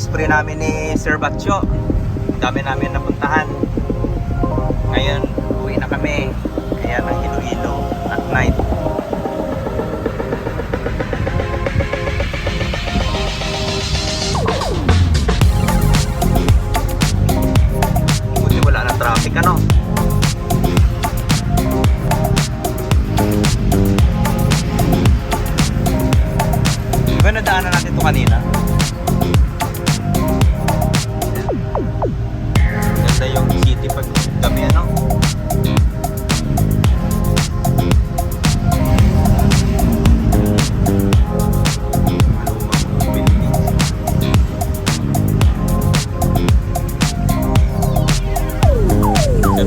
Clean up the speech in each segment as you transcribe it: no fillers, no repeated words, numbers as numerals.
spree namin ni Sir Batcho. Dami namin napuntahan. Ngayon, uwi na kami. Ayan ang Iloilo at night. Buti wala na traffic, ano? Diba nadaanan natin ito kanina? Ganda yung city pag gabi, ano?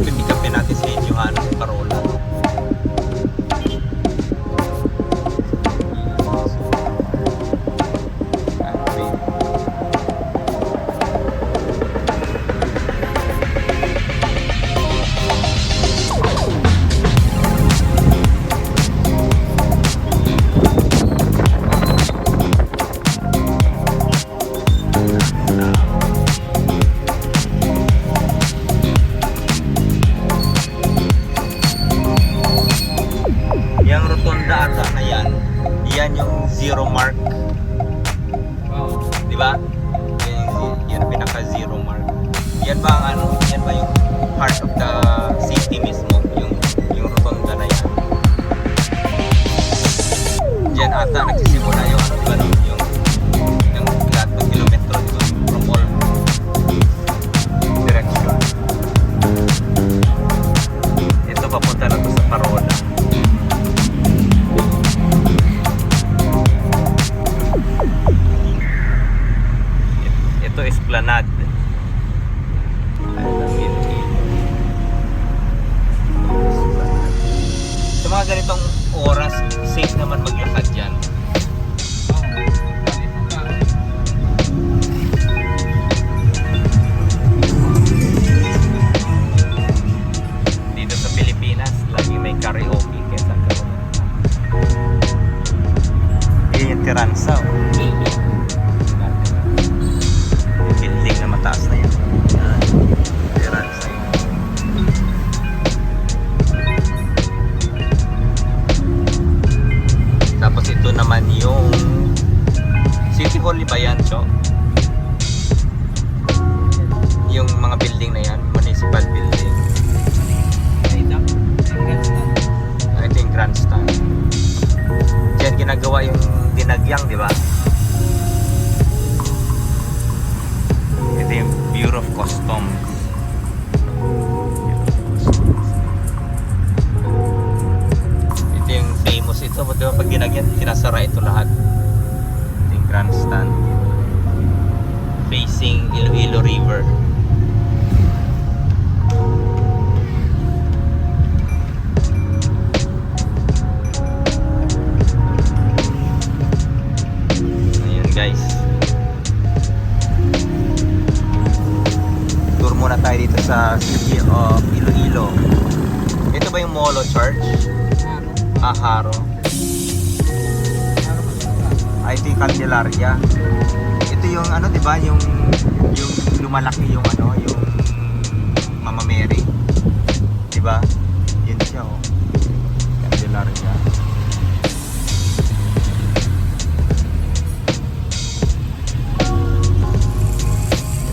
Pick-upin natin si Johannes Parola. Yung rotonda ata na yan yung zero mark. Di ba? Yan ang pinaka zero mark. Yan ba ang ano? Yan ba yung heart of the city mismo? Yung rotonda na yan. Diyan ata nagsisimula yung ano, diba, no? Yung lahat ng kilometro dito from all direction. Ito papunta na to sa Parola. Ito Esplanade. Sa mga ganitong oras, safe naman maglakad dyan. Dito sa Pilipinas, lagi may karaoke kesa karoon. Yan yung Tiransa. Building na mataas na yun. Tiransa yun. Tapos ito naman yung City Hall ba yan, Cho? Yung mga building na yan, municipal building. Ito yung grandstand. Diyan ginagawa yung dinagyang, di ba? Ito yung Bureau of Customs. Ito yung famous ito. Di ba pag ginagyan, sinasara ito lahat. Ito yung grandstand. Facing Iloilo River. Ayan guys. Tour muna tayo dito sa City of Iloilo. Ito ba yung Molo Church? Haro. Ay, ito yung Candelaria. Ito yung ano, di ba? Yung lumalaki yung ano, yung Mama Mary. Di ba? Yun siya, oh. Candelaria.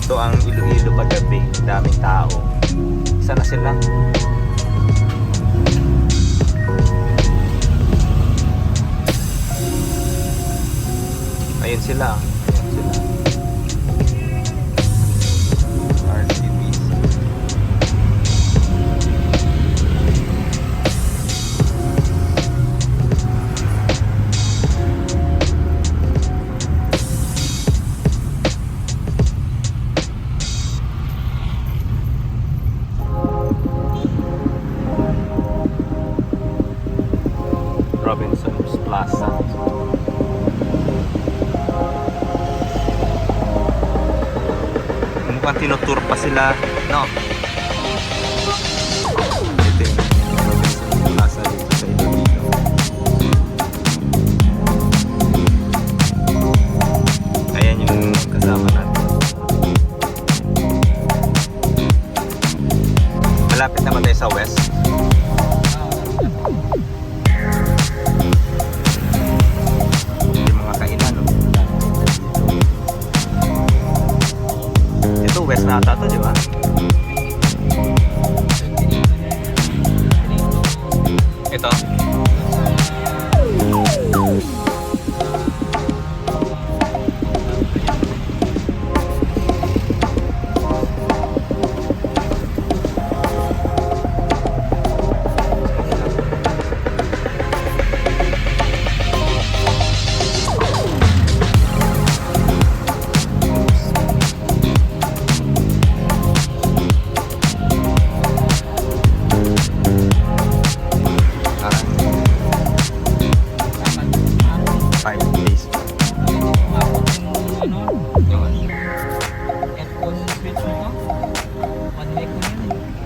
Ito ang Iloilo paggabi. Daming tao. Isa na sila. Ayun sila. RCBC. Robinson's Plaza. Mukhang tinutur pa sila, no? Ito yung Robinson's Plaza dito sa Iloilo. Ayan yung kasama natin. Malapit naman tayo sa west. Yung mga kainan, no? Ito west na ata to, di ba? Ito.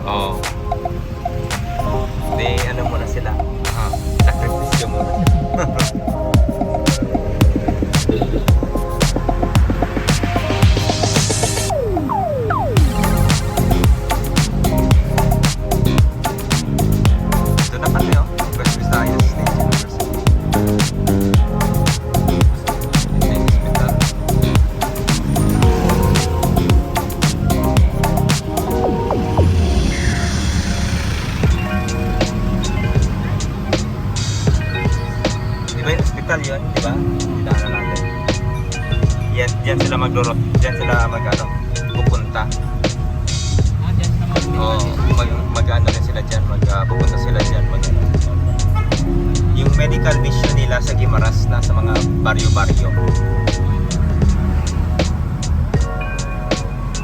Oo. Di ano muna sila. Sakripisyo muna. Ito na pala yun. West Visayas State University. Hospital. Hospital yun, di ba? Daanan natin. Yan, diyan sila maglurot. Diyan sila pupunta. Diyan sila Mag-ano rin sila dyan, pupunta sila dyan. Yung medical mission nila sa Guimaras na sa mga baryo-baryo.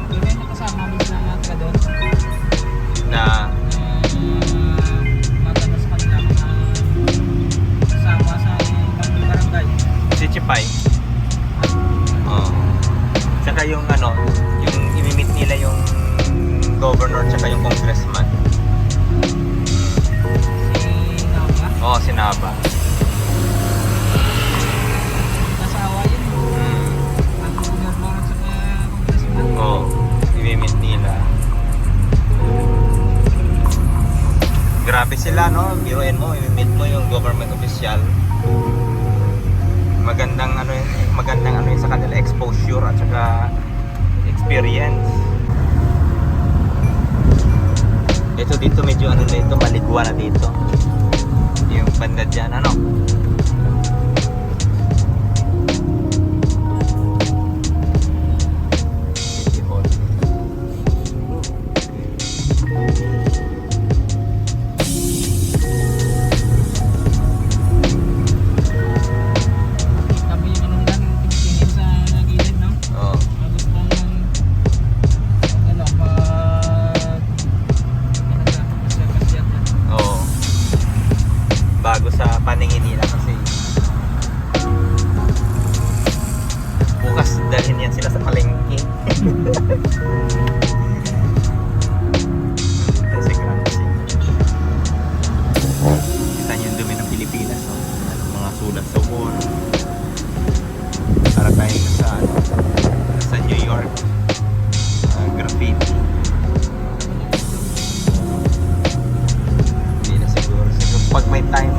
Hindi kayo nakasama mo sa mga doon? Na Magano sa kanila mga kasama sa ibang barangay. si Chipay. Tsaka yung yung imimit nila yung governor tsaka yung congressman. Si Nava. Oo, si Nava. Nasawa yun. Ang gobernador at saka congressman. Oo, imimit nila. Grabe sila, no? Biruin mo, imimit mo yung government official. Magandang yun sa kanila, exposure at saka experience. Ito dito medyo maligwa na dito. Yung banda dyan, City Hall. Kami yung tingin sa gilid, no? Oo. Tapos pag kasyat na. Oo. Bago sa paningin nila kasi bukas dalhin yan sila sa palengke. Kasi kasi kita niyo yung dumi ng Pilipinas, no? Mga sulat sa wall. Para tayo sa New York. Graffiti. Hindi na siguro. Pag may time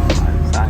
sa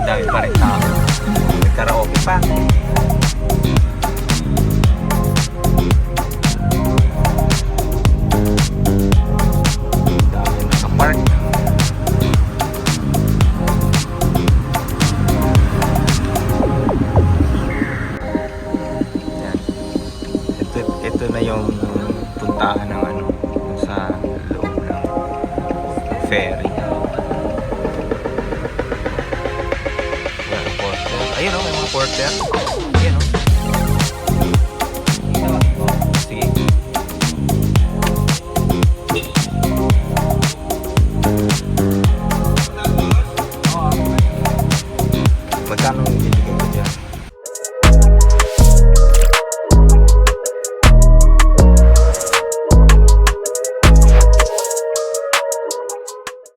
dami pa rin tao. May karaoke pa. Dami nakapark. Yan. Ito na yung puntahan ng ano sa loob ng ferry. Wala porter. Ayun o, may mga porter.